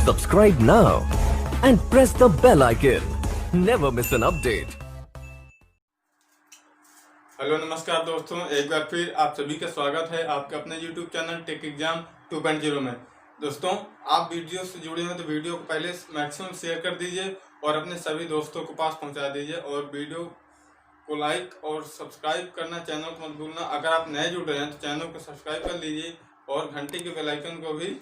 Subscribe now and press the bell icon. Never miss an update. Hello नमस्कार दोस्तों, एक बार फिर आप सभी का स्वागत है आपके अपने YouTube चैनल टेक एग्जाम 2.0 में। दोस्तों, आप वीडियो से जुड़े हैं तो वीडियो को पहले मैक्सिमम शेयर कर दीजिए और अपने सभी दोस्तों को पास पहुंचा दीजिए और वीडियो को लाइक और सब्सक्राइब करना चैनल को मत भूलना। अगर आप नए जुड़ रहे हैं तो चैनल को सब्सक्राइब कर लीजिए और घंटे के बेल आइकन को भी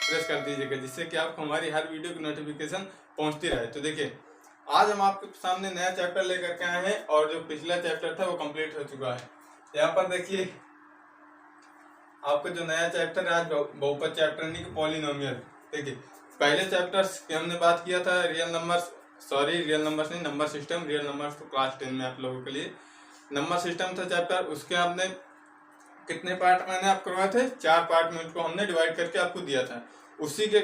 प्रेस कर दीजिएगा, जिससे कि आपको हमारी हर वीडियो की नोटिफिकेशन पहुंचती रहे। तो देखिए, आज हम आपके सामने नया चैप्टर लेकर के आए हैं और जो पिछला चैप्टर था वो कंप्लीट हो चुका है। यहाँ पर देखिए, आपका जो नया चैप्टर है आज बहुपद चैप्टर यानी कि पॉलिनोमियल। देखिए, पहले चैप्टर्स की हमने बात किया था रियल नंबर्स नहीं, नंबर सिस्टम। रियल नंबर्स तो क्लास 10 में आप लोगों के लिए नंबर सिस्टम था चैप्टर। उसके हमने कितने पार्ट मैंने आप करवाए थे? 4 पार्ट में उसको हमने डिवाइड करके आपको दिया था। उसी के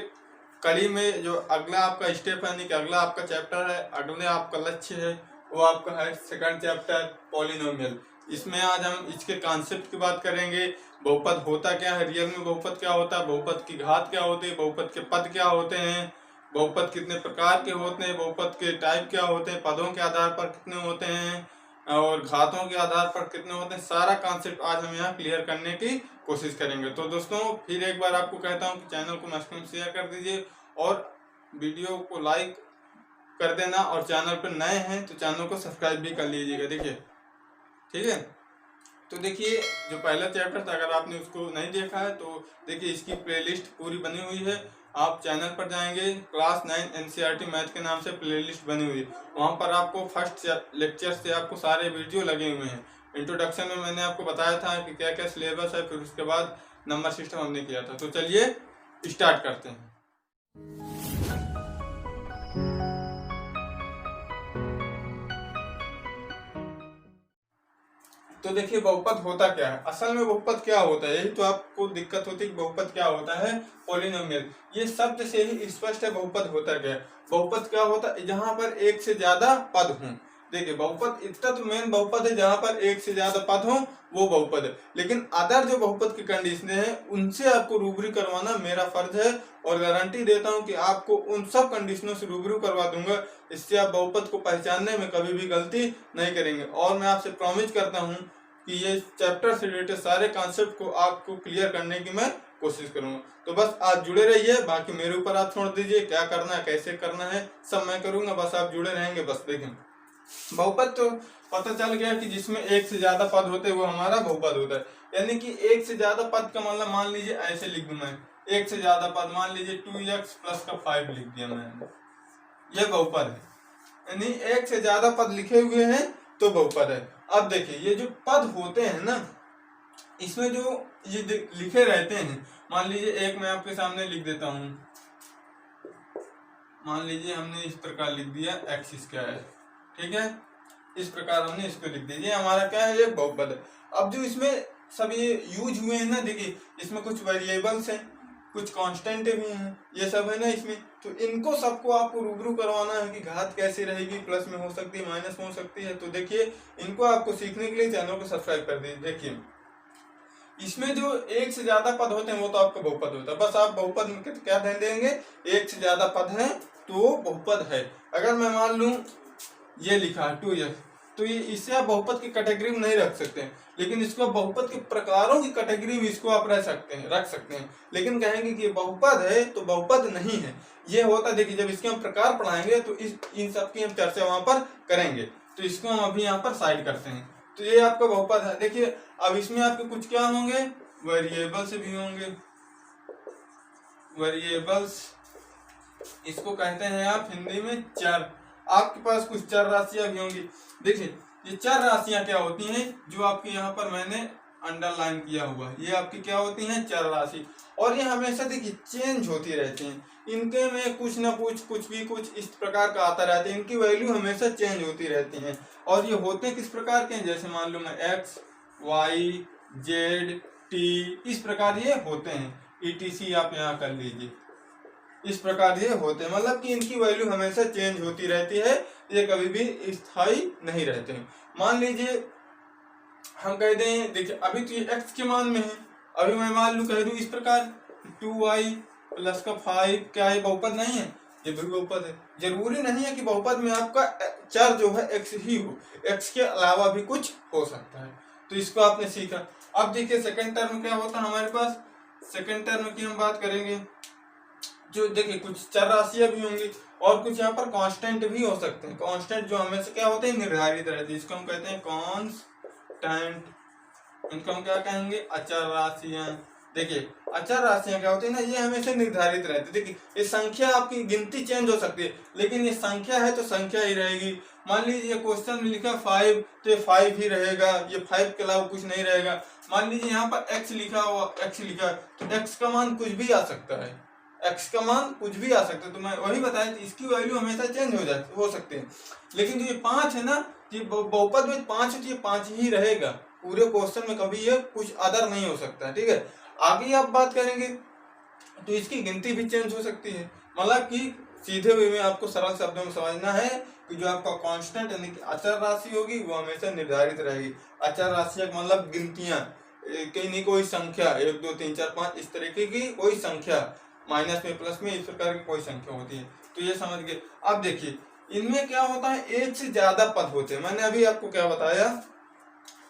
कड़ी में जो अगला आपका स्टेप है, यानी कि अगला आपका चैप्टर है, अगले आपका लक्ष्य है, वो आपका है सेकंड चैप्टर पॉलिनोमियल। इसमें आज हम इसके कॉन्सेप्ट की बात करेंगे। बहुपद होता क्या है, रियल में बहुपद क्या होता है, बहुपद की घात क्या होती है, बहुपद के पद क्या होते हैं, बहुपद कितने प्रकार के होते हैं, बहुपद के टाइप क्या होते हैं, पदों के आधार पर कितने होते हैं और घातों के आधार पर कितने होते हैं, सारा कॉन्सेप्ट आज हम यहाँ क्लियर करने की कोशिश करेंगे। तो दोस्तों, फिर एक बार आपको कहता हूँ कि चैनल को मैक्सिमम शेयर कर दीजिए और वीडियो को लाइक कर देना और चैनल पर नए हैं तो चैनल को सब्सक्राइब भी कर लीजिएगा। देखिए, ठीक है। तो देखिए, जो पहला चैप्टर था अगर आपने उसको नहीं देखा है तो देखिए, इसकी प्लेलिस्ट पूरी बनी हुई है। आप चैनल पर जाएंगे, क्लास 9 NCERT मैथ के नाम से प्लेलिस्ट बनी हुई है। वहाँ पर आपको फर्स्ट लेक्चर से आपको सारे वीडियो लगे हुए हैं। इंट्रोडक्शन में मैंने आपको बताया था कि क्या क्या सिलेबस है, फिर उसके बाद नंबर सिस्टम हमने किया था। तो चलिए स्टार्ट करते हैं। तो देखिए, बहुपद होता क्या है? असल में बहुपद क्या होता है, यही तो आपको दिक्कत होती है कि बहुपद क्या होता है। पॉलिनोमियल, ये शब्द से ही स्पष्ट है बहुपद होता क्या है। बहुपद क्या होता है? जहां पर एक से ज्यादा पद हों। देखिए, बहुपद इतना तो मेन बहुपद है जहां पर एक से ज्यादा पद हो, वो बहुपद है। लेकिन अदर जो बहुपद की कंडीशन है उनसे आपको रूबरू करवाना मेरा फर्ज है और गारंटी देता हूं कि आपको उन सब कंडीशनों से रूबरू करवा दूंगा। इससे आप बहुपद को पहचानने में कभी भी गलती नहीं करेंगे और मैं आपसे प्रॉमिस करता हूं कि ये चैप्टर से रिलेटेड सारे कॉन्सेप्ट को आपको क्लियर करने की मैं कोशिश करूंगा। तो बस आज जुड़े रहिए, बाकी मेरे ऊपर आप छोड़ दीजिए, क्या करना है कैसे करना है सब मैं करूंगा, बस आप जुड़े रहेंगे। बस देखें, बहुपद तो पता चल गया कि जिसमें एक से ज्यादा पद होते हैं वो हमारा बहुपद होता है। यानी कि एक से ज्यादा पद का मतलब मान लीजिए ऐसे लिख दूं मैं, एक से ज्यादा पद मान लीजिए 2x प्लस का 5 लिख दिया मैंने, ये बहुपद है। यानी एक से ज्यादा पद लिखे हुए हैं तो बहुपद है। अब देखिए, ये जो पद होते हैं ना, इसमें जो ये लिखे रहते हैं, मान लीजिए एक मैं आपके सामने लिख देता हूं। मान लीजिए हमने इस प्रकार लिख दिया x स्क्वायर, ठीक है, इस प्रकार हमने इसको लिख दिया, हमारा क्या है, ये बहुपद है। अब जो इसमें सब ये यूज हुए हैं ना, देखिए इसमें कुछ वेरिएबल्स हैं, कुछ कांस्टेंट भी हैं, ये सब है ना इसमें। तो इनको सबको आपको रूबरू करवाना है कि घात कैसी रहेगी, प्लस में हो सकती है, माइनस में हो सकती है। तो देखिए, इनको आपको सीखने के लिए चैनल को सब्सक्राइब कर दीजिए। देखिए, इसमें जो एक से ज्यादा पद होते हैं वो तो आपका बहुपद होता है। बस आप बहुपद में क्या ध्यान देंगे, एक से ज्यादा पद है तो बहुपद है। अगर मैं मान लूं ये लिखा है 2x, तो ये इससे आप बहुपद की कैटेगरी में नहीं रख सकते हैं, लेकिन इसको बहुपद के प्रकारों की कैटेगरी में इसको आप रख सकते हैं। लेकिन कहेंगे कि ये बहुपद है तो बहुपद नहीं है, ये होता है। देखिए, जब इसके हम प्रकार पढ़ाएंगे तो इन सब की हम चर्चा वहां पर करेंगे। तो इसको हम अभी यहाँ पर साइड करते हैं। तो ये आपका बहुपद है। देखिए, अब इसमें आपके कुछ क्या होंगे, वेरिएबल्स भी होंगे। वेरिएबल्स इसको कहते हैं आप हिंदी में चर। आपके पास कुछ चर राशियां भी होंगी। देखिए, ये चर राशियां क्या होती हैं, जो आपके यहाँ पर मैंने अंडरलाइन किया हुआ है, ये आपकी क्या होती हैं, चर राशि। और ये हमेशा देखिए चेंज होती रहती हैं, इनके में कुछ ना कुछ इस प्रकार का आता रहता है, इनकी वैल्यू हमेशा चेंज होती रहती हैं। और ये होते किस प्रकार के हैं, जैसे मान लो मैं x, y, z, t, इस प्रकार ये होते हैं। etc आप यहाँ कर लीजिए, इस प्रकार ये होते हैं। मतलब कि इनकी वैल्यू हमेशा चेंज होती रहती है, ये कभी भी स्थायी नहीं रहते हैं। मान लीजिए हम कह दें, देखिए अभी तो ये x के मान में है, अभी मैं मान लूं कह दूं इस प्रकार 2y प्लस का 5 क्या है, बहुपद नहीं है, ये भी बहुपद है। जरूरी नहीं है कि बहुपद में आपका चर जो है x ही हो, x के अलावा भी कुछ हो सकता है। तो इसको आपने सीखा। अब देखिए सेकंड टर्म क्या होता है हमारे पास। सेकंड टर्म की हम बात करेंगे, जो देखिए कुछ चर राशियां भी होंगी और कुछ यहाँ पर कांस्टेंट भी हो सकते हैं। कांस्टेंट जो हमेशा क्या होते हैं, निर्धारित रहते हैं, इसको हम कहते हैं कांस्टेंट। इनको हम क्या कहेंगे, अचर राशियां। देखिए अचर राशियां क्या होती है ना, ये हमेशा निर्धारित रहती है। देखिए ये संख्या आपकी गिनती चेंज हो सकती है, लेकिन ये संख्या है तो संख्या ही रहेगी। मान लीजिए क्वेश्चन में लिखा 5, तो ये 5 ही रहेगा, ये 5 के अलावा कुछ नहीं रहेगा। मान लीजिए यहाँ पर x लिखा हुआ, x लिखा है, तो x का मान कुछ भी आ सकता है, x का मान कुछ भी आ सकता है। तो मैं वही बताया, इसकी वैल्यू हमेशा चेंज हो सकती है। लेकिन जो ये 5 है ना, ये बहुपद में 5 है तो ये 5 ही रहेगा पूरे क्वेश्चन में, कभी ये कुछ अदर नहीं हो सकता है। ठीक है, आगे आप बात करेंगे तो इसकी गिनती भी चेंज हो सकती है। मतलब कि सीधे वे में आपको सरल शब्दों में समझना है कि जो आपका कांस्टेंट यानी कि अचर राशि होगी वो हमेशा निर्धारित रहेगी। अचर राशि का मतलब गिनतियां, कहीं नहीं कोई संख्या 1 2 3 4 5 इस तरीके की कोई संख्या, माइनस में प्लस में इस प्रकार की कोई संख्या होती है। तो ये समझ गए। अब देखिए इनमें क्या होता है, एक से ज्यादा पद होते हैं। मैंने अभी आपको क्या बताया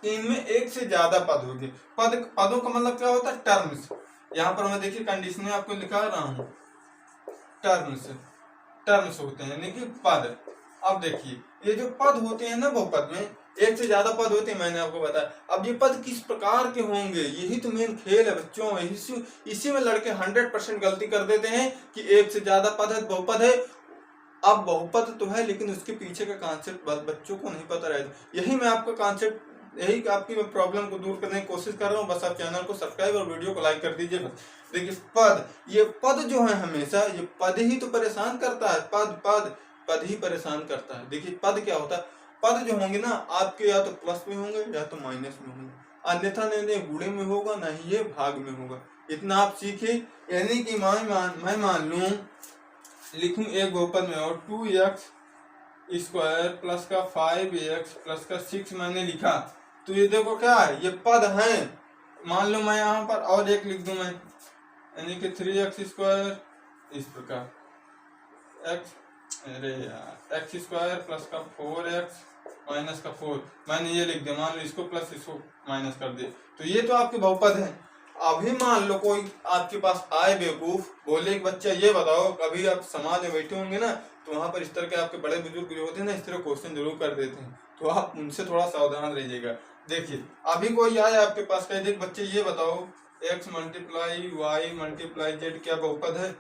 कि इनमें एक से ज्यादा पद होते हैं। पदों का मतलब क्या होता है, टर्म्स। यहाँ पर मैं देखिए कंडीशन में आपको लिखा रहा हूँ, टर्म्स होते हैं यानी कि पद। अब देखिए ये जो पद होते हैं ना बहुपद में, एक से ज्यादा पद होते हैं, मैंने आपको बताया। अब ये पद किस प्रकार के होंगे, यही तो मेन खेल है बच्चों। इसी में लड़के 100% गलती कर देते हैं कि एक से ज्यादा पद है, बहुपद है। अब बहुपद तो है लेकिन उसके पीछे का कॉन्सेप्ट बच्चों को नहीं पता रहता। यही मैं आपका कॉन्सेप्ट, यही आपकी मैं प्रॉब्लम को दूर करने की कोशिश कर रहा हूँ। बस आप चैनल को सब्सक्राइब और वीडियो को लाइक कर दीजिए बस। देखिए पद, ये पद जो है हमेशा ये पद ही तो परेशान करता है, पद ही परेशान करता है। देखिए पद क्या होता है, पद जो होंगे ना आपके या तो प्लस में होंगे या तो माइनस में होंगे, अन्यथा नहीं गुणे में होगा ना ही ये भाग में होगा। इतना आप सीखे। यानी कि मैं मान लूं, लिखूं एक बहुपद में और 2x² प्लस का 5x प्लस का 6 मैंने लिखा, तो ये देखो क्या है, ये पद है। मान लो मैं यहाँ पर और एक लिख दूं मैं, यानी कि 3x² इस प्रकार x² प्लस का 4x माइनस का 4 मैंने ये लिख दिया। मान लो इसको प्लस इसको माइनस कर दिया, तो ये तो आपके बहुपद है। अभी मान लो कोई आपके पास आए बेवकूफ, बोले कि बच्चा ये बताओ, कभी आप समाज में बैठे होंगे ना तो वहां पर इस तरह के आपके बड़े बुजुर्ग जो होते हैं ना, इस तरह क्वेश्चन जरूर कर देते हैं, तो आप उनसे थोड़ा सावधान रहिएगा। देखिए अभी कोई आए आपके पास, कहे देख बच्चे ये बताओ x multiply Y multiply Z क्या बहुपद है।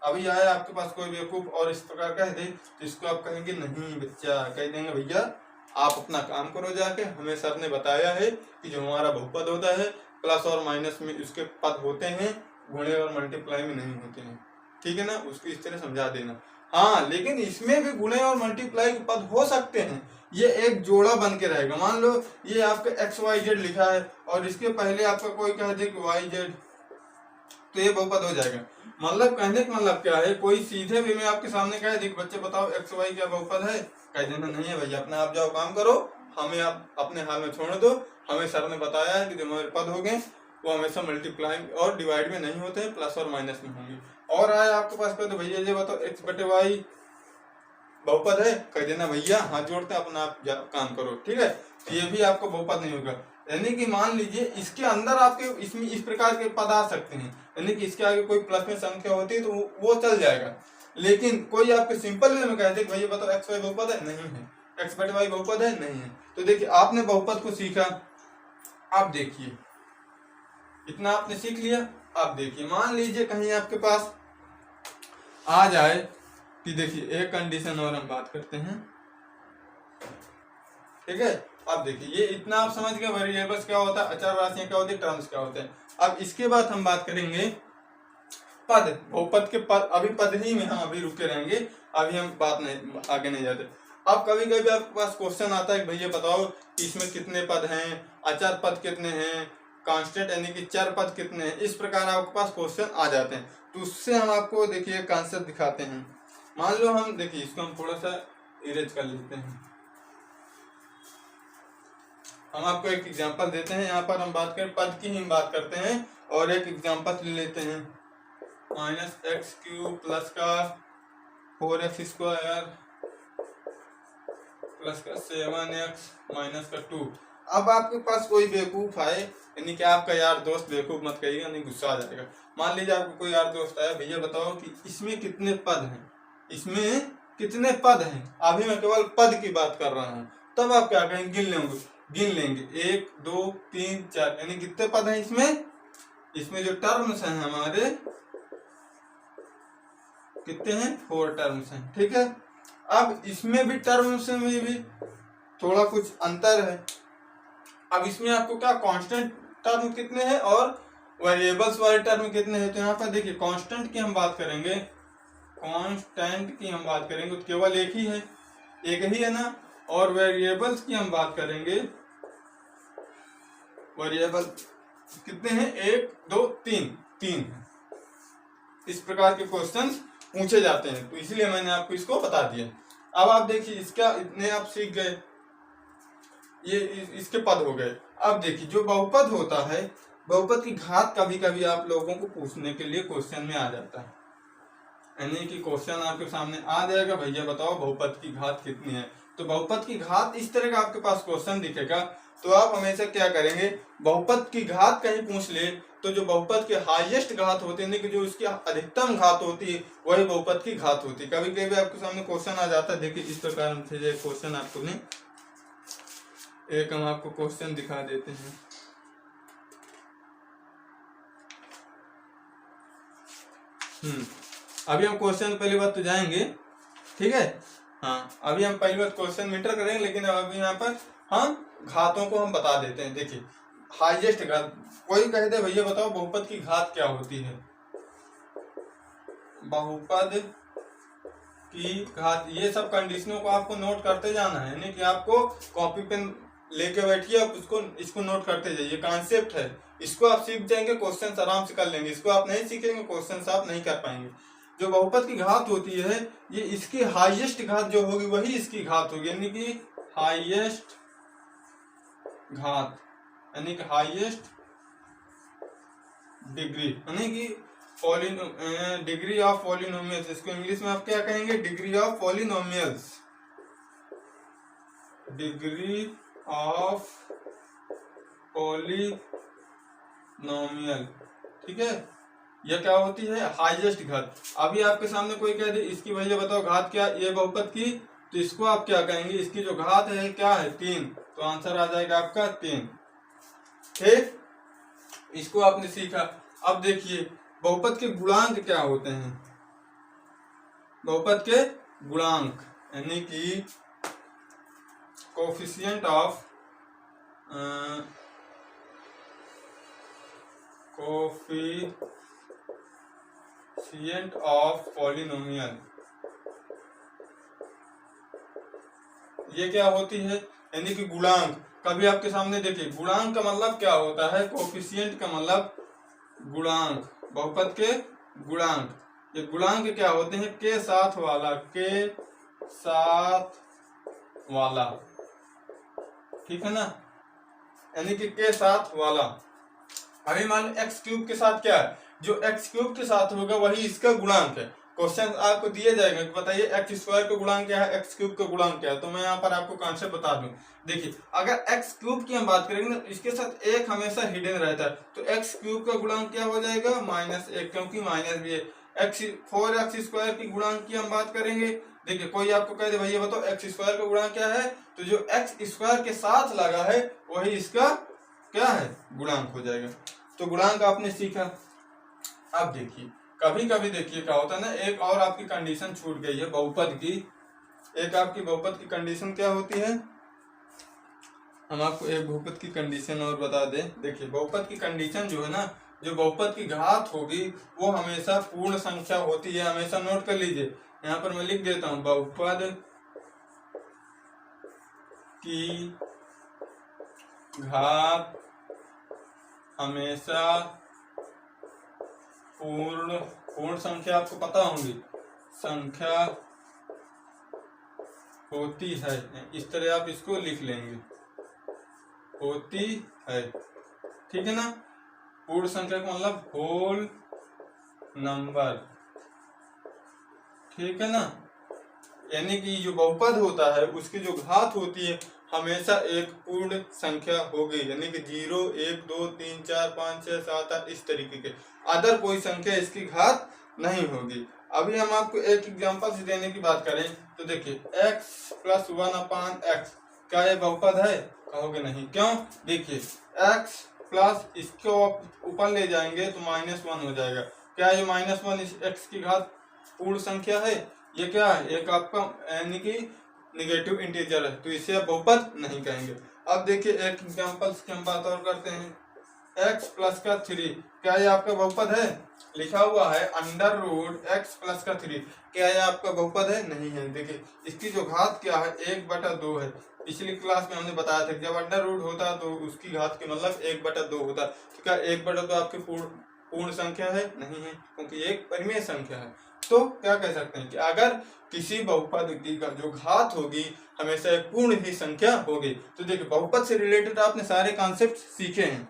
अभी आए आपके पास कोई बेवकूफ और इस प्रकार कह दे, तो इसको आप कहेंगे नहीं बच्चा, कह देंगे भैया आप अपना काम करो जाके, हमें सर ने बताया है कि जो हमारा बहुपद होता है प्लस और माइनस में उसके पद होते हैं, गुणे और मल्टीप्लाई में नहीं होते हैं। ठीक है ना, उसको इस तरह समझा देना। हाँ लेकिन इसमें भी गुणे और मल्टीप्लाई के पद हो सकते हैं, ये एक जोड़ा बन के रहेगा। मान लो ये आपका XYZ लिखा है और इसके पहले आपका कोई कह दे कि YZ, तो ये बहुपद हो जाएगा। मतलब कहने का मतलब क्या है, कोई सीधे भी मैं आपके सामने कहे देख बच्चे बताओ XY क्या बहुपद है, कह देना नहीं है भैया, अपना आप जाओ काम करो, हमें आप अपने हाल में छोड़ दो। हमें सर ने बताया है कि जो हमारे पद हो गए वो हमेशा मल्टीप्लाई और डिवाइड में नहीं होते हैं, प्लस और माइनस में होंगे। और आए आपके पास तो भैया ये बताओ x/y बहुपद है, कह देना भैया हाथ जोड़ते अपना आप काम करो। ठीक है, तो ये भी आपको बहुपद नहीं होगा। यानी कि मान लीजिए इसके अंदर आपके इसमें इस प्रकार के पद आ सकते हैं, यानी कि इसके आगे कोई प्लस में संख्या होती है तो वो चल जाएगा। लेकिन कोई आपके सिंपल वे में कह दे भैया बताओ XY बहुपद है, नहीं है, x/y बहुपद है, नहीं है। तो देखिए आपने बहुपद को सीखा। आप देखिए इतना आपने सीख लिया। अब देखिए मान लीजिए कहीं आपके पास आ जाए कि देखिए एक कंडीशन और हम बात करते हैं। ठीक है, अब देखिए ये इतना आप समझ गए, वेरिएबल्स क्या होता है, अचर राशियां क्या होती है, टर्म्स क्या होते हैं। अब इसके बाद हम बात करेंगे पद, बहुपद के पद। अभी पद ही में हम अभी रुके रहेंगे, अभी हम बात नहीं आगे नहीं जाते। अब कभी कभी आपके पास क्वेश्चन आता है भैया बताओ इसमें कितने पद हैं, अचर पद कितने हैं, कांस्टेंट यानी कि चर पद कितने हैं, इस प्रकार आपके पास क्वेश्चन आ जाते हैं। तो उससे हम आपको देखिए कॉन्सेप्ट दिखाते हैं। मान लो हम देखिए इसको हम थोड़ा सा इरेज कर लेते हैं। हम आपको एक एग्जांपल देते हैं, यहाँ पर हम बात करें पद की ही बात करते हैं और एक एग्जांपल ले लेते हैं। माइनस एक्स क्यूब प्लस का 4x² प्लस का 7x माइनस का 2। अब आपके पास कोई बेवकूफ आए, यानी कि आपका यार दोस्त बेवकूफ मत कहिएगा, नहीं गुस्सा आ जाएगा। मान लीजिए आपको कोई यार दोस्त आया, भैया बताओ कि इसमें कितने पद हैं, इसमें कितने पद हैं। अभी मैं केवल पद की बात कर रहा हूँ। तब आप क्या करेंगे, गिन लेंगे 1 2 3 4, यानी कितने पद हैं इसमें। इसमें जो टर्म्स हैं हमारे कितने हैं, 4 टर्म्स हैं, ठीक है। अब इसमें भी टर्म्स में भी थोड़ा कुछ अंतर है। अब इसमें आपको क्या कांस्टेंट टर्म कितने हैं और वेरिएबल्स वाले टर्म कितने हैं। तो यहाँ पर देखिए कांस्टेंट की हम बात करेंगे, कांस्टेंट की हम बात करेंगे तो केवल एक ही है ना। और वेरिएबल्स की हम बात करेंगे, वेरिएबल कितने हैं, 1 2 3 इस प्रकार के क्वेश्चन पूछे जाते हैं, तो इसलिए मैंने आपको इसको बता दिया। अब आप देखिए इसका इतने आप सीख गए, ये इसके पद हो गए। अब देखिए जो बहुपद होता है, बहुपद की घात कभी कभी आप लोगों को पूछने के लिए क्वेश्चन में आ जाता है, यानी कि क्वेश्चन आपके सामने आ जाएगा, भैया बताओ बहुपद की घात कितनी है। तो बहुपद की घात इस तरह का आपके पास क्वेश्चन दिखेगा, तो आप हमेशा क्या करेंगे, बहुपद की घात कहीं पूछ ले तो जो बहुपद के हाईएस्ट घात होते हैं, जो उसकी अधिकतम घात होती है, वही बहुपद की घात होती है। कभी कभी आपके सामने क्वेश्चन आ जाता है, देखिए इस प्रकार से क्वेश्चन आपको नहीं, एक हम आपको क्वेश्चन दिखा देते हैं। अभी हम क्वेश्चन पहली बात तो जाएंगे, ठीक है। हाँ, अभी हम पहली बात क्वेश्चन में इंटर करेंगे, लेकिन अभी यहाँ पर हम घातों को हम बता देते हैं। देखिए हाईएस्ट घात, कोई कह दे भैया बताओ बहुपद की घात क्या होती है, बहुपद की घात, ये सब कंडीशनों को आपको नोट करते जाना है, यानी कि आपको कॉपी पेन लेके बैठिए, आप इसको नोट करते जाइए। कॉन्सेप्ट है, इसको आप सीख जाएंगे, क्वेश्चन आराम से कर लेंगे। इसको आप नहीं सीखेंगे, क्वेश्चन आप नहीं कर पाएंगे। जो बहुपद की घात होती है, ये इसकी हाईएस्ट घात जो होगी वही इसकी घात होगी, यानी कि हाईएस्ट घात, यानी कि हाईएस्ट डिग्री, यानी कि डिग्री ऑफ पॉलिनोमियल्स। इसको इंग्लिश में आप क्या कहेंगे, degree of polynomials, degree of polynomial, ठीक है। यह क्या होती है, हाईएस्ट घात। अभी आपके सामने कोई कह दे इसकी भैया बताओ घात क्या, ये बहुपद की, तो इसको आप क्या कहेंगे, इसकी जो घात है क्या है, 3, तो आंसर आ जाएगा आपका 3, ठीक। इसको आपने सीखा। अब देखिए बहुपद के गुणांक क्या होते हैं, बहुपद के गुणांक यानी कि कोफिशिएंट ऑफ पॉलिनोमियल, ये क्या होती है, यानी कि गुणांक। कभी आपके सामने देखिए गुणांक का मतलब क्या होता है, कोफिशिएंट का मतलब गुणांक, बहुपद के गुणांक। ये गुणांक क्या होते हैं, के साथ वाला, ठीक है ना, यानी कि के साथ वाला। अभी मान लो एक्स क्यूब के साथ क्या है, जो एक्स क्यूब के साथ होगा वही इसका गुणांक है। क्वेश्चन आपको दिए जाएगा कि बताइए एक्स स्क्वायर का गुणांक क्या है, एक्स क्यूब का गुणांक क्या है। तो मैं यहाँ पर आपको कॉन्सेप्ट बता दूं। देखिए अगर एक्स क्यूब की हम बात करेंगे ना, इसके साथ एक हमेशा हिडन रहता है, तो एक्स क्यूब का गुणांक क्या हो जाएगा, -1, क्योंकि माइनस भी है। 4x² की गुणांक की हम बात करेंगे। देखिए कोई आपको कह दे भैया बताओ एक्स स्क्वायर का गुणांक क्या है, तो जो एक्स स्क्वायर के साथ लगा है वही इसका क्या है, गुणांक हो जाएगा। तो गुणांक आपने सीखा। अब देखिए कभी कभी देखिए क्या होता है ना, एक और आपकी कंडीशन छूट गई है बहुपद की। एक आपकी बहुपद की कंडीशन क्या होती है, हम आपको एक बहुपद की कंडीशन और बता दें। देखिए बहुपद की कंडीशन जो है ना, जो बहुपद की घात होगी वो हमेशा पूर्ण संख्या होती है। हमेशा नोट कर लीजिए, यहाँ पर मैं लिख देता हूं, बहुपद की घात हमेशा पूर्ण संख्या, आपको पता होंगी, संख्या होती है। इस तरह आप इसको लिख लेंगे, होती है, ठीक है ना। पूर्ण संख्या का मतलब होल नंबर, ठीक है ना। यानी कि जो बहुपद होता है उसकी जो घात होती है हमेशा एक पूर्ण संख्या होगी, यानी कि 0, 1, 2, 3, 4, 5, 6, 7, 8 इस तरीके के, अदर कोई संख्या इसकी घात नहीं होगी। अभी हम आपको एक एग्जांपल से देने की बात करें तो देखिए x + 1/x, क्या ये बहुपद है? कहोगे नहीं, क्यों? देखिए x प्लस इसको ऊपर ले जाएंगे तो -1 हो जाएगा। क्या ये -1 इस x की घात पूर्ण संख्या है? ये क्या है? एक आपका यानी कि निगेटिव इंटीजर है, तो इसे आप बहुपद नहीं कहेंगे। अब देखिए एक एग्जांपल की हम बात और करते हैं, x + 3, क्या ये आपका बहुपद है? लिखा हुआ है √x + 3, क्या ये आपका बहुपद है? नहीं है। देखिए इसकी जो घात क्या है 1/2 है। पिछली क्लास में हमने बताया था जब अंडर रूट होता है तो उसकी घात के मतलब 1/2 होता है। तो क्या 1/2 आपकी पूर्ण संख्या है? नहीं है, क्योंकि एक परिमेय संख्या है। तो क्या कह सकते हैं कि अगर किसी बहुपद की का जो घात होगी हमेशा एक पूर्ण ही संख्या होगी। तो देखिए बहुपद से रिलेटेड आपने सारे कॉन्सेप्ट सीखे हैं,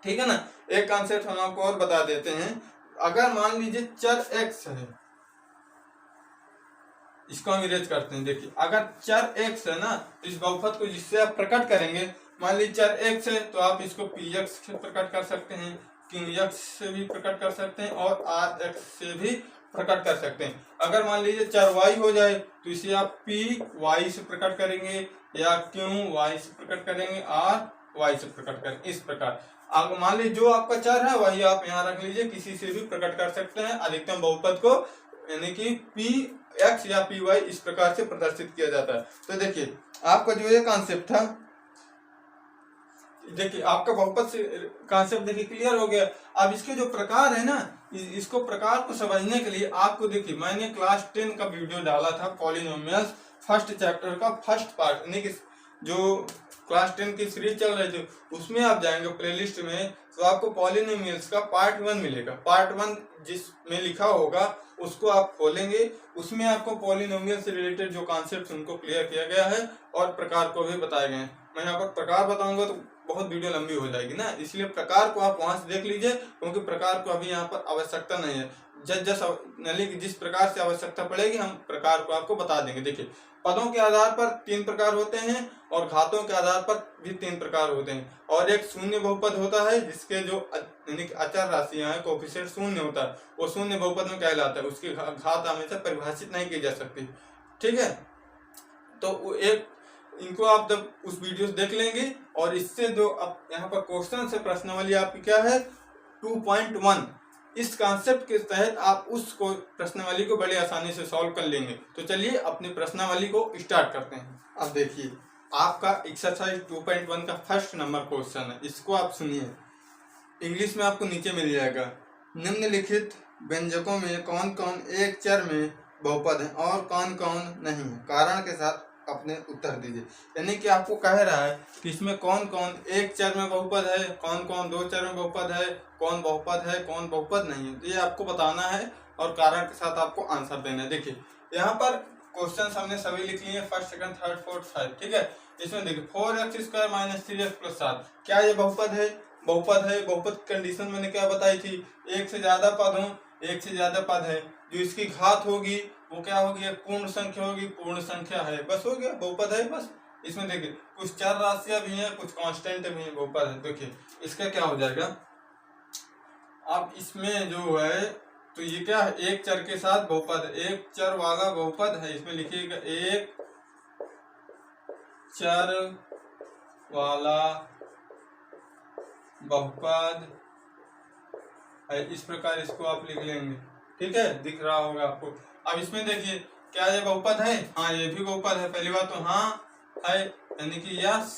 ठीक है ना। एक कॉन्सेप्ट हम आपको और बता देते हैं, अगर मान लीजिए चर x है, इसको हम इरेज करते हैं। देखिए अगर चर x है ना तो इस बहुपद को जिससे आप प्रकट करेंगे, मान लीजिए चर x है तो आप इसको px से प्रकट कर सकते हैं, qx से भी प्रकट कर सकते हैं और rx से भी प्रकट कर सकते हैं। अगर मान लीजिए चर y हो जाए तो इसे आप py से प्रकट करेंगे या qy से प्रकट करेंगे, ry से प्रकट करेंगे, इस प्रकार। अब मान लीजिए जो आपका चर है वही आप यहाँ रख लीजिए, किसी से भी प्रकट कर सकते हैं अधिकतम बहुपद को, यानी कि px या py इस प्रकार से प्रदर्शित किया जाता है। तो देखिए आपका जो ये कॉन्सेप्ट था, देखिए आपका बहुपद से कॉन्सेप्ट देखिए क्लियर हो गया। अब इसके जो प्रकार है ना, इसको प्रकार को समझने के लिए आपको देखिए मैंने क्लास 10 का वीडियो डाला था पॉलिनोमियल्स फर्स्ट चैप्टर का फर्स्ट पार्ट, यानी कि जो क्लास 10 की सीरीज चल रही थी उसमें आप जाएंगे प्लेलिस्ट में तो आपको पॉलिनोमियल्स का पार्ट 1 मिलेगा। पार्ट 1 जिसमें लिखा होगा उसको आप खोलेंगे, उसमें आपको पॉलिनोमियल से रिलेटेड जो कॉन्सेप्ट उनको क्लियर किया गया है और प्रकार को भी बताए गए हैं। मैं यहाँ पर प्रकार बताऊंगा तो बहुत वीडियो लंबी हो जाएगी ना, इसलिए प्रकार को आप वहां से देख लीजिए, क्योंकि प्रकार को अभी यहाँ पर आवश्यकता नहीं है। जिस प्रकार से आवश्यकता पड़ेगी हम प्रकार को आपको बता देंगे। देखिए पदों के आधार पर 3 प्रकार होते हैं और घातों के आधार पर भी 3 प्रकार होते हैं, और एक शून्य बहुपद होता है जिसके जो यानी कि अचर राशियां हैं, कोएफिशिएंट शून्य होता है, वो शून्य बहुपद में कहलाता है, उसकी घात हमेशा परिभाषित नहीं की जा सकती, ठीक है। तो एक इनको आप जब उस वीडियो से देख लेंगे और इससे जो अब यहाँ पर क्वेश्चन है प्रश्नावली आपकी क्या है 2.1, इस कॉन्सेप्ट के तहत आप उस प्रश्नावली को बड़े आसानी से सॉल्व कर लेंगे। तो चलिए अपनी प्रश्नावली को स्टार्ट करते हैं। अब देखिए आपका एक्सरसाइज 2.1 का फर्स्ट नंबर क्वेश्चन है, इसको आप सुनिए, इंग्लिश में आपको नीचे मिल जाएगा। निम्नलिखित व्यंजकों में कौन कौन एक चर में बहुपद है और कौन कौन नहीं है, कारण के साथ अपने उत्तर दीजिए। यानी कि आपको कह रहा है कि इसमें कौन कौन एक चर में बहुपद है, कौन कौन दो चर में बहुपद है, कौन बहुपद है, कौन बहुपद नहीं है, तो ये आपको बताना है और कारण के साथ आपको आंसर देना है। देखिए यहाँ पर क्वेश्चन हमने सभी लिख लिए, फर्स्ट सेकंड थर्ड फोर्थ 5, ठीक है। इसमें देखिए 4x² - 3x + 7, क्या ये बहुपद है? बहुपद है। बहुपद कंडीशन मैंने क्या बताई थी, एक से ज्यादा पद हो, एक से ज्यादा पद है, जो इसकी घात होगी वो क्या होगी, एक पूर्ण संख्या होगी, पूर्ण संख्या है, बस हो गया, बहुपद है बस। इसमें देखिए कुछ चर राशियां भी हैं, कुछ कांस्टेंट भी हैं, बहुपद है। देखिए इसका क्या हो जाएगा, अब इसमें जो है तो ये क्या है, एक चर के साथ बहुपद है, एक चर वाला बहुपद है, इसमें लिखिएगा एक चर वाला बहुपद है, इस प्रकार इसको आप लिख लेंगे, ठीक है, दिख रहा होगा आपको। अब इसमें देखिए क्या ये बहुपद है, हाँ ये भी बहुपद है, पहली बात तो हाँ है, यानी कि यस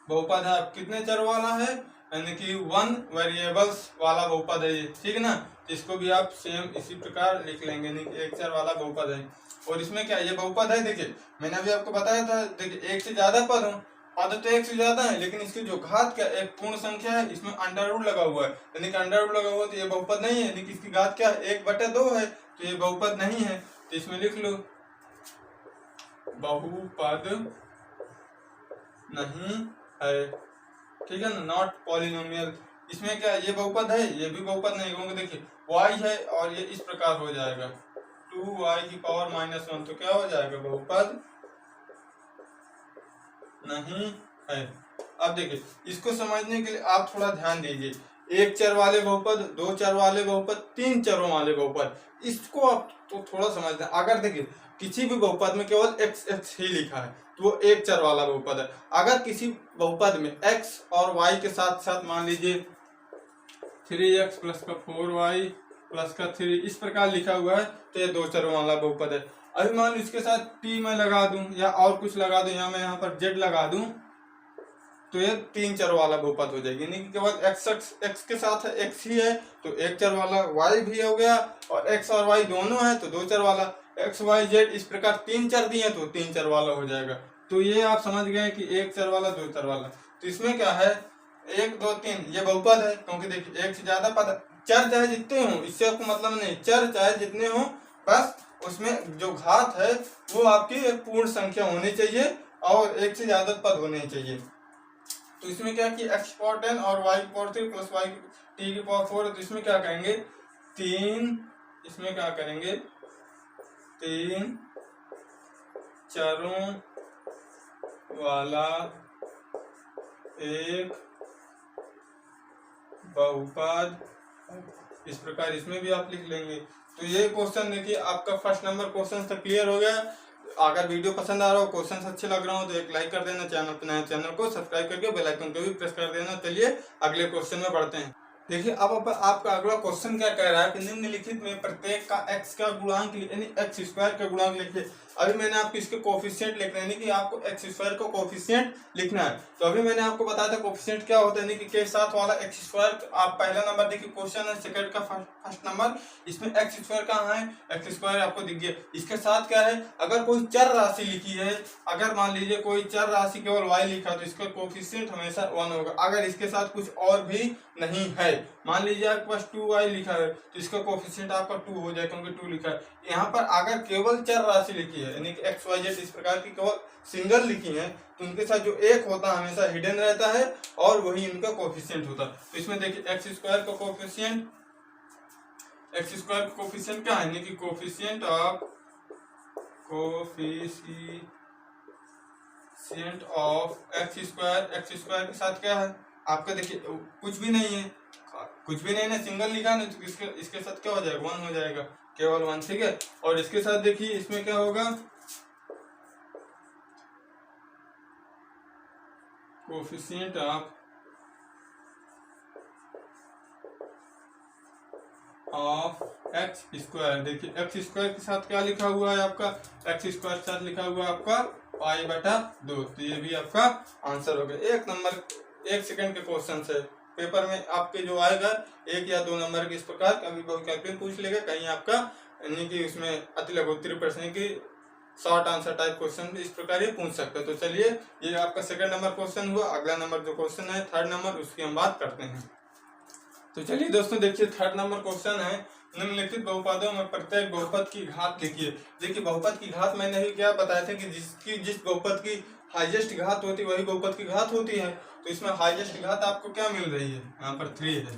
बहुपद है। अब कितने चर वाला है, यानी कि 1 वेरिएबल्स वाला बहुपद है ये, ठीक है ना। इसको भी आप सेम इसी प्रकार लिख लेंगे, यानी कि एक चर वाला बहुपद है। और इसमें क्या ये बहुपद है, देखिए मैंने अभी आपको बताया था, देखिए एक से ज्यादा पद हो, पद तो एक से ज्यादा है, लेकिन इसकी जो घात क्या एक पूर्ण संख्या है, इसमें अंडर रूट लगा हुआ है, यानी कि अंडर रूट लगा हुआ तो ये बहुपद नहीं है, यानी कि इसकी घात क्या है 1/2 है, तो ये बहुपद नहीं है। तो इसमें लिख लो बहुपद नहीं है, ठीक है ना, नॉट पॉलिनोमियल। इसमें क्या ये बहुपद है, ये भी बहुपद नहीं, क्योंकि देखिए y है और ये इस प्रकार हो जाएगा 2y⁻⁻1, तो क्या हो जाएगा, बहुपद नहीं है। अब देखिए, इसको समझने के लिए आप थोड़ा ध्यान दीजिए, एक चर वाले बहुपद, दो चर वाले बहुपद, तीन चरों वाले बहुपद, इसको आप तो थोड़ा समझना। अगर देखिए किसी भी बहुपद में केवल x x ही लिखा है तो वो एक चर वाला बहुपद है। अगर किसी बहुपद में x और y के साथ साथ मान लीजिए 3x प्लस का 4y प्लस का 3 इस प्रकार लिखा हुआ है तो ये दो चरों वाला बहुपद है। अभी मान लो इसके साथ t मैं लगा दूं या और कुछ लगा दूं, या मैं यहाँ पर z लगा दूं, तो ये तीन चर वाला बहुपद हो जाएगी। यानी कि केवल x के साथ x ही है तो एक चर वाला, y भी हो गया, और x और y दोनों है तो दो चर वाला, x y z इस प्रकार तीन चर दिए तो तीन चर वाला हो जाएगा। तो ये आप समझ गए कि एक चर वाला, दो चर वाला। तो इसमें क्या है, 1 2 3 ये बहुपद है, क्योंकि देखिए एक से ज्यादा पद, चर चाहे जितने हो इससे आपको मतलब नहीं, चर चाहे जितने हो, बस उसमें जो घात है वो आपकी एक पूर्ण संख्या होनी चाहिए और एक से ज्यादा पद होने चाहिए। तो इसमें क्या कि x⁻10 और y⁻3 प्लस y⁻4, तो इसमें क्या करेंगे, तीन, इसमें क्या करेंगे, तीन चरों वाला एक बहुपद, इस प्रकार इसमें भी आप लिख लेंगे। तो ये क्वेश्चन देखिए आपका फर्स्ट नंबर क्वेश्चन से क्लियर हो गया। अगर वीडियो पसंद आ रहा हो, क्वेश्चन अच्छे लग रहा हो तो एक लाइक कर देना, चैनल को सब्सक्राइब करके बेल आइकन को भी प्रेस कर देना। चलिए अगले क्वेश्चन में बढ़ते हैं। देखिए अब आपका अगला क्वेश्चन क्या कह रहा है कि निम्नलिखित में प्रत्येक का x का गुणांक यानी x² का गुणांक लिखिए। अभी मैंने आपको इसके कोफिशिएंट लिखना है, यानी कि आपको x² को कोफिशिएंट लिखना है। तो अभी मैंने आपको बताया था कोफिशिएंट क्या होता है, यानी कि के साथ वाला x²। आप पहला नंबर देखिए, क्वेश्चन है सेकंड का फर्स्ट नंबर, इसमें x² कहाँ है, x² आपको दिख गया। इसके साथ क्या है, अगर कोई चर राशि लिखी है, अगर मान लीजिए कोई चर राशि केवल y लिखा तो इसका कोफिशिएंट हमेशा 1 होगा। अगर इसके साथ कुछ और भी नहीं है, मान लीजिए आपके पास 2y लिखा है तो इसका कोफिशिएंट आपका 2 हो जाए, क्योंकि 2 लिखा है। यहाँ पर अगर केवल चर राशि लिखी है, यानी कि x y z इस प्रकार की केवल सिंगल लिखी है, तो उनके साथ जो एक होता है हमेशा हिडन रहता है और वही इनका कोफिशिएंट होता है। तो इसमें देखिए x² का कोफिशिएंट, x² का कोफिशिएंट क्या है, यानी कि कोफिशिएंट ऑफ x² के साथ क्या है आपका, देखिए कुछ भी नहीं है, सिंगल लिखा नहीं तो इसके साथ क्या हो जाएगा, 1 हो जाएगा, केवल 1, ठीक है। और इसके साथ देखिए इसमें क्या होगा, कोफिशिएंट ऑफ x²। देखिए x² के साथ क्या लिखा हुआ है आपका, x² के साथ लिखा हुआ है आपका π/2। तो ये भी आपका आंसर हो गया। एक नंबर 1 सेकंड के क्वेश्चन से पेपर में आपके जो आएगा 1 या 2 नंबर के इस प्रकार कभी कैप्टन पूछ लेगा, कहीं आपका यानी कि उसमें अति लघुत्तरीय प्रश्न की शॉर्ट आंसर टाइप क्वेश्चन इस प्रकार ये पूछ सकते हैं। तो चलिए ये आपका सेकंड नंबर क्वेश्चन हुआ। अगला नंबर जो क्वेश्चन है थर्ड नंबर, उसकी हम बात करते हैं। तो चलिए दोस्तों देखिए थर्ड नंबर क्वेश्चन है, निम्नलिखित बहुपदों में प्रत्येक बहुपद की घात लिखिए। देखिए बहुपद की घात मैंने भी क्या बताया था कि जिस बहुपद की हाईएस्ट घात होती है वही बहुपद की घात होती है। तो इसमें हाईएस्ट घात आपको क्या मिल रही है, यहाँ पर 3 है।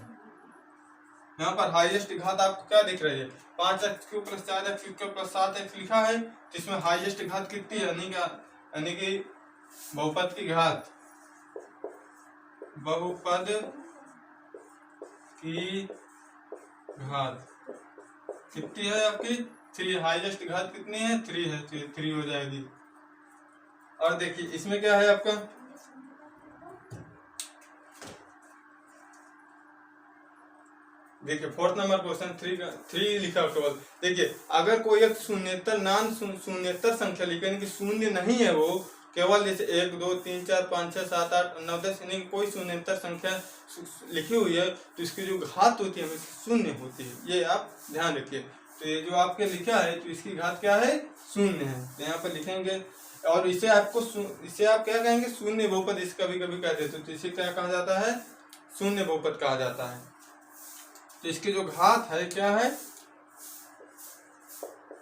यहाँ पर हाईएस्ट घात आपको क्या दिख रही है, 5x³ + 4x³ + 7x लिखा है। तो इसमें हाईएस्ट घात कितनी है, यानी कि बहुपद की घात कितनी है आपकी, 3। हाईएस्ट घात कितनी है, 3 है, तो 3 हो जाएगी। और देखिए इसमें क्या है आपका, देखिए फोर्थ नंबर क्वेश्चन 3 लिखा केवल। देखिए अगर कोई एक शून्येतर संख्या लिखे, यानी कि शून्य नहीं है वो, केवल जैसे 1 2 3 4 5 6 7 8 9 10 यानी कोई शून्येतर संख्या लिखी हुई है तो इसकी जो घात होती है हमेशा शून्य होती है, ये आप ध्यान रखिए। तो ये जो आपके लिखा है तो इसकी घात क्या है, शून्य है। तो यहाँ पर लिखेंगे और इसे आप क्या कहेंगे, शून्य बहुपद इसे कभी कभी कह देते, तो इसे क्या कहा जाता है, शून्य बहुपद कहा जाता है। तो इसकी जो घात है क्या है,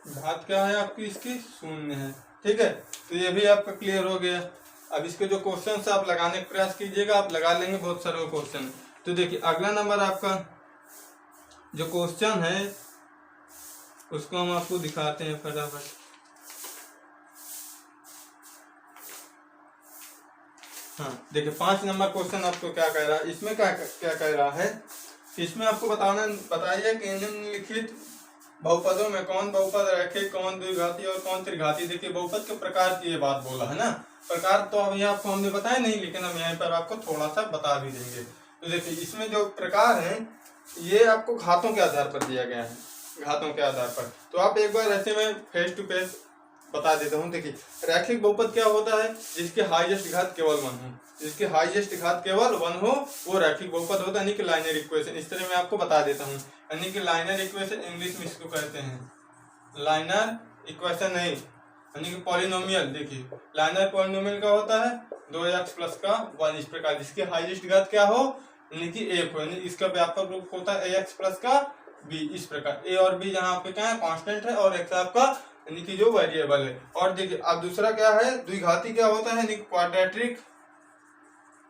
घात क्या है आपकी, इसकी शून्य है, ठीक है। तो ये भी आपका क्लियर हो गया। अब इसके जो क्वेश्चन से आप लगाने का प्रयास कीजिएगा, आप लगा लेंगे बहुत सारे क्वेश्चन। तो देखिए अगला नंबर आपका जो क्वेश्चन है उसको हम आपको दिखाते हैं फटाफट। हाँ देखिए 5 नंबर क्वेश्चन आपको क्या कह रहा है, इसमें क्या क्या कह रहा है, इसमें आपको बताइए कि निम्नलिखित बहुपदों में कौन बहुपद रैखिक, कौन द्विघाती और कौन त्रिघाती। देखिए बहुपद के प्रकार की ये बात बोला है ना, प्रकार तो अभी आपको हमने बताया नहीं, लेकिन हम यहाँ पर आपको थोड़ा सा बता भी देंगे। तो देखिए इसमें जो प्रकार है ये आपको घातों के आधार पर दिया गया है, घातों के आधार पर। तो आप एक बार ऐसे में फेस टू फेस बता देता हूँ। देखिए रैखिक बहुपद क्या होता है, जिसके हाईएस्ट घात केवल 1 हो, जिसके हाईएस्ट घात केवल 1 हो वो रैखिक बहुपद होता है, यानी कि लाइनर इक्वेशन। इस तरह मैं आपको बता देता हूँ, यानी कि लाइनर इक्वेशन इंग्लिश में इसको कहते हैं, लाइनर इक्वेशन नहीं, यानी कि पॉलिनोमियल। देखिए लाइनर पॉलिनोमियल का होता है 2x प्लस का 1 इस प्रकार, जिसके हाईएस्ट घात क्या हो, यानी कि 1 हो, यानी इसका व्यापक रूप होता है ax प्लस का b इस प्रकार। a और b यहाँ पे क्या है, कांस्टेंट है, और x आपका यानी कि जो वेरिएबल है। और देखिए अब दूसरा क्या है, द्विघाती क्या होता है, यानी क्वाड्रेटिक,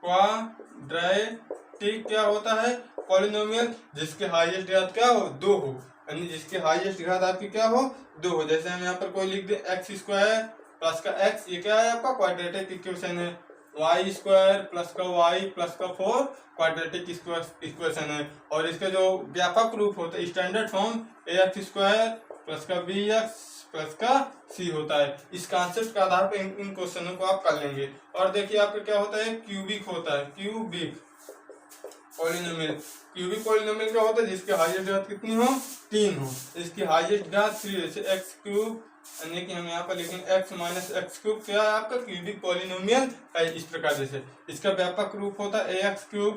क्वाड्रेटिक क्या होता है, पॉलिनोमियल जिसके हाईएस्ट घात क्या हो, 2 हो, यानी जिसके हाईएस्ट घात आपकी क्या हो, 2 हो। जैसे हम यहाँ पर कोई लिख दे एक्स स्क्वायर प्लस का x, ये क्या है आपका क्वाड्रेटिक इक्वेशन है। वाई स्क्वायर प्लस का y प्लस का 4 क्वाड्रेटिक इक्वेशन है। और इसके जो व्यापक रूप होता है, standard form ax square plus का bx प्लस का c होता है। इस कॉन्सेप्ट के आधार पर इन क्वेश्चनों को आप कर लेंगे। और देखिए आपका क्या होता है, क्यूबिक होता है, क्यूबिक पॉलिनोमियल। क्यूबिक पॉलिनोमियल क्या होता है, जिसके हाईएस्ट घात कितनी हो, 3 हो, इसकी हाईएस्ट घात 3, जैसे एक्स क्यूब, यानी कि हम यहाँ पर लिखेंगे x माइनस एक्स क्यूब, क्या है आपका क्यूबिक पॉलिनोमियल है इस प्रकार। जैसे इसका व्यापक रूप होता है ax क्यूब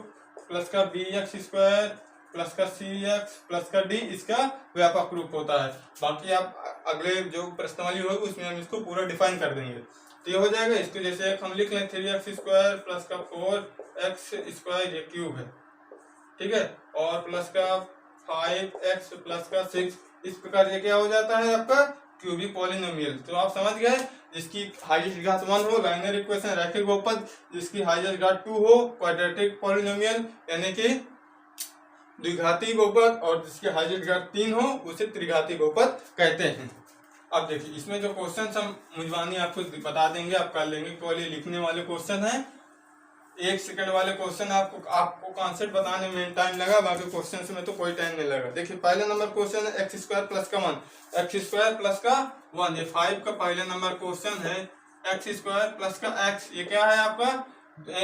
प्लस का bx स्क्वायर प्लस का cx प्लस का d, इसका व्यापक रूप होता है। बाकी आप अगले जो प्रश्नावली होगी उसमें हम इसको पूरा डिफाइन कर देंगे, तो ये हो जाएगा। इसको जैसे हम लिख लें 3x स्क्वायर प्लस का 4x स्क्वायर, ये क्यूब है, ठीक है, और प्लस का 5x प्लस का 6, इस प्रकार ये क्या हो जाता है आपका क्यूबिक पॉलिनोमियल। तो आप समझ गए, जिसकी हाईएस्ट घात 1 हो लाइनर इक्वेशन रैखिक बहुपद, जिसकी हाईएस्ट घात 2 हो क्वाड्रेटिक पॉलिनोमियल यानी कि द्विघाती बहुपद, और जिसकी हाईएस्ट घात 3 हो उसे त्रिघाती बहुपद कहते हैं। अब देखिए इसमें जो क्वेश्चन हम मुंजवानी आपको बता देंगे, आप कर लेंगे। केवल ये लिखने वाले क्वेश्चन है, 1 सेकंड वाले क्वेश्चन, आपको कॉन्सेप्ट बताने में टाइम लगा, बाकी क्वेश्चन में तो कोई टाइम नहीं लगा। देखिए पहले नंबर क्वेश्चन है एक्स स्क्वायर प्लस का 1, एक्स स्क्वायर प्लस का 1, ये 5 का पहले नंबर क्वेश्चन है। एक्स स्क्वायर प्लस का x, ये क्या है आपका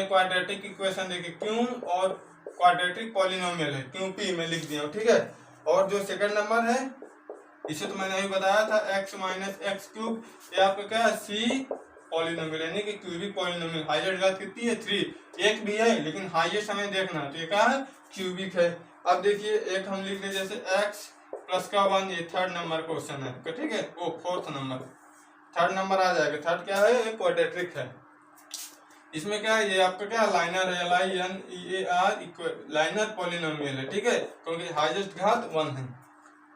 क्वाड्रेटिक इक्वेशन। देखिए क्यू और क्वाड्रेटिक पॉलिनोमियल है, क्यू पी में लिख दिया, ठीक है। और जो सेकंड नंबर है इसे तो मैंने अभी बताया था, x माइनस एक्स क्यूब, ये आपका क्या है सी पॉलिनोमियल, यानी कि क्यूबिक पॉलिनोमियल। हाईएस्ट घात कितनी है, 3, एक भी है लेकिन हाईएस्ट हमें देखना है, तो ये क्या है क्यूबिक है। अब देखिए एक हम लिख ले जैसे x प्लस का 1, ये थर्ड नंबर क्वेश्चन है, ठीक है, वो फोर्थ नंबर, थर्ड नंबर आ जाएगा। थर्ड क्या है, क्वाड्रेटिक है। इसमें क्या है, ये आपका क्या लाइनर है, LINEAR लाइनर पॉलिनोमियल है, ठीक है, क्योंकि हाईएस्ट घात 1 है।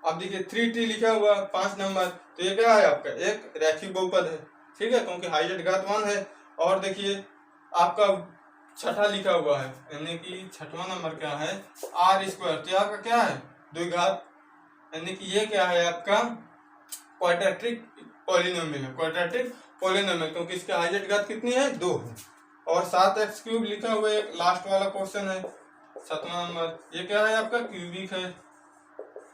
अब देखिए 3t लिखा हुआ 5 नंबर, तो ये क्या है आपका एक रैखिक बहुपद है, ठीक है, क्योंकि हाईएस्ट घात 1 है। और देखिए आपका छठा लिखा हुआ है, यानी कि छठवां नंबर क्या है, r स्क्वायर, तो आपका क्या है द्विघात, यानी कि ये क्या है आपका क्वाड्रेटिक पॉलिनोमियल है, क्वाड्रेटिक पॉलिनोमियल, क्योंकि इसके हाईएस्ट घात कितनी है, 2 है। और 7x क्यूब लिखा हुआ है, लास्ट वाला क्वेश्चन है 7वां नंबर, ये क्या है आपका क्यूबिक है,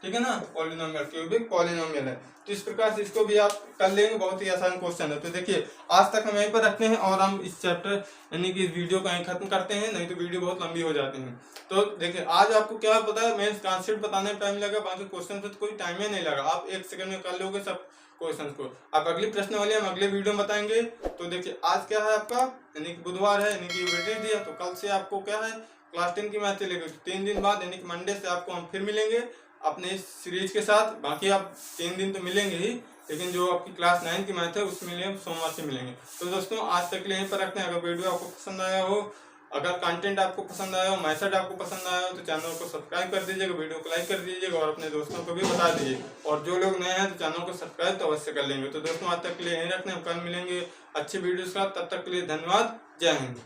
ठीक है ना, पॉलिनोमियल, क्यूबिक पॉलिनोमियल है। तो इस प्रकार से इसको भी आप कर लेंगे, बहुत ही आसान क्वेश्चन है। तो देखिए आज तक हम यहीं पर रखते हैं और हम इस चैप्टर यानी कि इस वीडियो को यहीं खत्म करते हैं, नहीं तो वीडियो बहुत लंबी हो जाती है। तो देखिए आज आपको क्या पता है, मेन कॉन्सेप्ट बताने में टाइम लगा, बाकी क्वेश्चन से तो कोई टाइम ही नहीं लगा, आप 1 सेकंड में कर लोगे सब क्वेश्चन को। अब अगली प्रश्न वाले हम अगले वीडियो में बताएंगे। तो देखिए आज क्या है आपका, यानी कि बुधवार है, यानी कि वेडनेसडे दिया, तो कल से आपको क्या है क्लास 10 की मैथ चलेगी। 3 दिन बाद यानी कि मंडे से आपको हम फिर मिलेंगे अपने इस सीरीज के साथ। बाकी आप 3 दिन तो मिलेंगे ही, लेकिन जो आपकी क्लास 9 की मैथ है उसमें लिए हम सोमवार से मिलेंगे। तो दोस्तों आज तक के लिए यहीं पर रखते हैं। अगर वीडियो आपको पसंद आया हो, अगर कंटेंट आपको पसंद आया हो, मैसेज आपको पसंद आया हो, तो चैनल को सब्सक्राइब कर दीजिएगा, वीडियो को लाइक कर दीजिएगा और अपने दोस्तों को भी बता दीजिए। और जो लोग नए हैं तो चैनल को सब्सक्राइब तो अवश्य कर लेंगे। तो दोस्तों आज तक के लिए यहीं रखते हैं, कल मिलेंगे अच्छी वीडियो के साथ, तब तक के लिए धन्यवाद, जय हिंद।